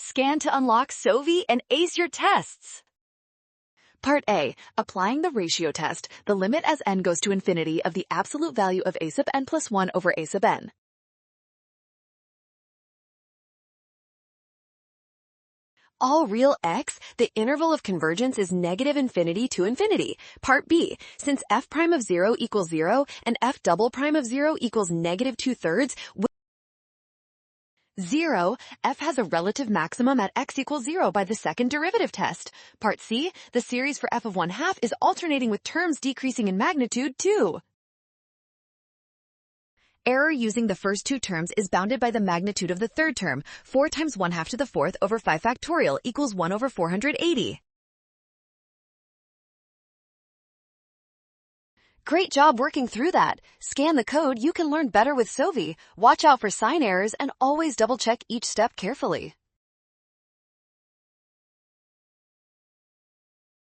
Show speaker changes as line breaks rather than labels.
Scan to unlock Sovi and ace your tests. Part A. Applying the ratio test, the limit as n goes to infinity of the absolute value of a sub n plus 1 over a sub n. All real x, the interval of convergence is negative infinity to infinity. Part B. Since f prime of 0 equals 0 and f double prime of 0 equals negative 2/3, 0, f has a relative maximum at x equals 0 by the second derivative test. Part C, the series for f of 1/2 is alternating with terms decreasing in magnitude too. Error using the first two terms is bounded by the magnitude of the third term. 4 times 1/2 to the fourth over 5 factorial equals 1 over 480. Great job working through that. Scan the code, you can learn better with Sovi. Watch out for sign errors and always double check each step carefully.